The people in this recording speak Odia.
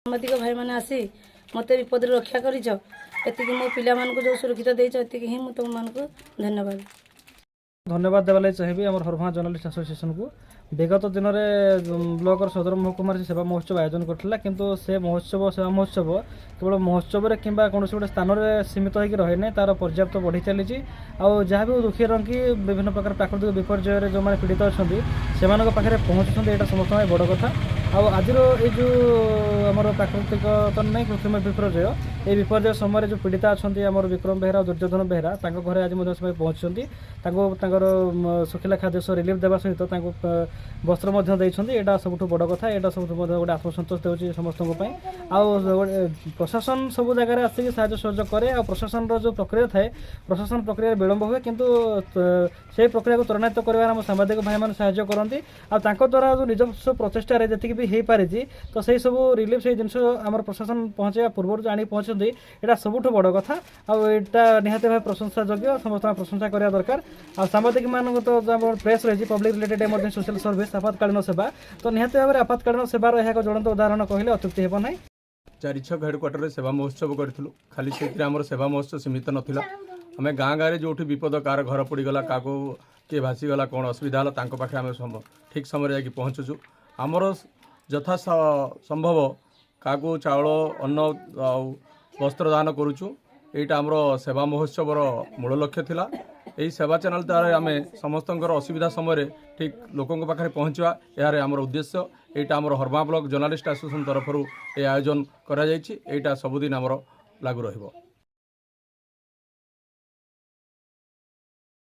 ସାମ୍ବାଦିକ ଭାଇମାନେ ଆସି ମୋତେ ବିପଦରୁ ରକ୍ଷା କରିଛ, ଏତିକି ମୋ ପିଲାମାନଙ୍କୁ ଯେଉଁ ସୁରକ୍ଷିତ ଦେଇଛ, ଏତିକି ହିଁ ମୁଁ ତୁମମାନଙ୍କୁ ଧନ୍ୟବାଦ ଦେବା ଲାଗି ଚାହିଁବି ଆମର ହରଭା ଜର୍ଣ୍ଣାଲିଷ୍ଟ ଆସୋସିଏସନକୁ। ବିଗତ ଦିନରେ ବ୍ଲକର ସଦର ମହକୁମାରେ ସେବା ମହୋତ୍ସବ ଆୟୋଜନ କରିଥିଲା, କିନ୍ତୁ ସେ ମହୋତ୍ସବ ସେବା ମହୋତ୍ସବ କେବଳ ମହୋତ୍ସବରେ କିମ୍ବା କୌଣସି ଗୋଟେ ସ୍ଥାନରେ ସୀମିତ ହୋଇକି ରହିନି, ତାର ପର୍ଯ୍ୟାପ୍ତ ବଢ଼ି ଚାଲିଛି। ଆଉ ଯାହା ବି ଦୁଃଖୀ ରଙ୍କି ବିଭିନ୍ନ ପ୍ରକାର ପ୍ରାକୃତିକ ବିପର୍ଯ୍ୟୟରେ ଯେଉଁମାନେ ପୀଡ଼ିତ ଅଛନ୍ତି ସେମାନଙ୍କ ପାଖରେ ପହଞ୍ଚୁଛନ୍ତି, ଏଇଟା ସମସ୍ତଙ୍କ ପାଇଁ ବଡ଼ କଥା। ଆଉ ଆଜିର ଏଇ ଯେଉଁ ଆମର ପ୍ରାକୃତିକ ତ ନାହିଁ କୃତ୍ରିମ ବିପର୍ଯ୍ୟୟ, এই ବିପର୍ଯ୍ୟୟ ସମୟରେ ଯେଉଁ ପୀଡ଼ିତା ଅଛନ୍ତି ଆମର ବିକ୍ରମ ବେହେରା ଓ ଦୁର୍ଯ୍ୟୋଧନ ବେହେରା, ତାଙ୍କ ଘରେ ଆଜି ମଧ୍ୟ ସେମାନେ ପହଞ୍ଚିଛନ୍ତି। ତାଙ୍କୁ ତାଙ୍କର ଶୁଖିଲା ଖାଦ୍ୟ ସହ ରିଲିଫ୍ ଦେବା ସହିତ ତାଙ୍କୁ ବସ୍ତ୍ର ମଧ୍ୟ ଦେଇଛନ୍ତି। ଏଇଟା ସବୁଠୁ ବଡ଼ କଥା, ଏଇଟା ସବୁଠୁ ମଧ୍ୟ ଗୋଟେ ଆତ୍ମସନ୍ତୋଷ ଦେଉଛି ସମସ୍ତଙ୍କ ପାଇଁ। ଆଉ ପ୍ରଶାସନ ସବୁ ଜାଗାରେ ଆସିକି ସାହାଯ୍ୟ ସହଯୋଗ କରେ। ଆଉ ପ୍ରଶାସନର ଯେଉଁ ପ୍ରକ୍ରିୟା ଥାଏ, ପ୍ରଶାସନ ପ୍ରକ୍ରିୟାରେ ବିଳମ୍ବ ହୁଏ, କିନ୍ତୁ ସେହି ପ୍ରକ୍ରିୟାକୁ ତ୍ୱରାନ୍ୱିତ କରିବାରେ ଆମ ସାମ୍ବାଦିକ ଭାଇମାନେ ସାହାଯ୍ୟ କରନ୍ତି। ଆଉ ତାଙ୍କ ଦ୍ୱାରା ଯେଉଁ ନିଜସ୍ୱ ପ୍ରଚେଷ୍ଟାରେ ଯେତିକି ବି ହେଇପାରିଛି, ତ ସେହି ସବୁ ରିଲିଫ୍ ସେଇ ଜିନିଷ ଆମର ପ୍ରଶାସନ ପହଞ୍ଚାଇବା ପୂର୍ବରୁ ଆଣିକି ପହଞ୍ଚନ୍ତି, ଏଇଟା ସବୁଠୁ ବଡ଼ କଥା। ଆଉ ଏଇଟା ନିହାତି ଭାବେ ପ୍ରଶଂସା ଯୋଗ୍ୟ, ସମସ୍ତଙ୍କ ପ୍ରଶଂସା କରିବା ଦରକାର। ଆଉ ସାମ୍ବାଦିକମାନଙ୍କୁ ତ ଆମର ପ୍ରେସ୍ ରହିଛି, public related emergency social service, ଆପାତକାଳୀନ ସେବା, ତ ନିହାତି ଭାବରେ ଆପାତକାଳୀନ ସେବାର ଏହା ଏକ ଜ୍ୱଳନ୍ତ ଉଦାହରଣ କହିଲେ ଅତ୍ୟୁକ୍ତି ହେବ ନାହିଁ। ଚାରିଛକ ହେଡ଼କ୍ୱାର୍ଟରରେ ସେବା ମହୋତ୍ସବ କରିଥିଲୁ। ଖାଲି ସେଥିରେ ଆମର ସେବା ମହୋତ୍ସବ ସୀମିତ ନଥିଲା, ଆମେ ଗାଁ ଗାଁରେ ଯେଉଁଠି ବିପଦ, କାହାର ଘର ପୋଡ଼ିଗଲା, କାହାକୁ କିଏ ଭାସିଗଲା, କ'ଣ ଅସୁବିଧା ହେଲା, ତାଙ୍କ ପାଖରେ ଆମେ ଠିକ୍ ସମୟରେ ଯାଇକି ପହଞ୍ଚୁଛୁ। ଆମର ଯଥା ସମ୍ଭବ କାହାକୁ ଚାଉଳ, ଅନ୍ନ ଆଉ ବସ୍ତ୍ର ଦାନ କରୁଛୁ। ଏଇଟା ଆମର ସେବା ମହୋତ୍ସବର ମୂଳ ଲକ୍ଷ୍ୟ ଥିଲା। ଏହି ସେବା ଚ୍ୟାନେଲ୍ ଦ୍ୱାରା ଆମେ ସମସ୍ତଙ୍କର ଅସୁବିଧା ସମୟରେ ଠିକ୍ ଲୋକଙ୍କ ପାଖରେ ପହଞ୍ଚିବା, ଏହାର ଆମର ଉଦ୍ଦେଶ୍ୟ। ଏଇଟା ଆମର ହରମା ବ୍ଲକ ଜର୍ଣ୍ଣାଲିଷ୍ଟ ଆସୋସିଏସନ୍ ତରଫରୁ ଏ ଆୟୋଜନ କରାଯାଇଛି। ଏଇଟା ସବୁଦିନ ଆମର ଲାଗୁ ରହିବ।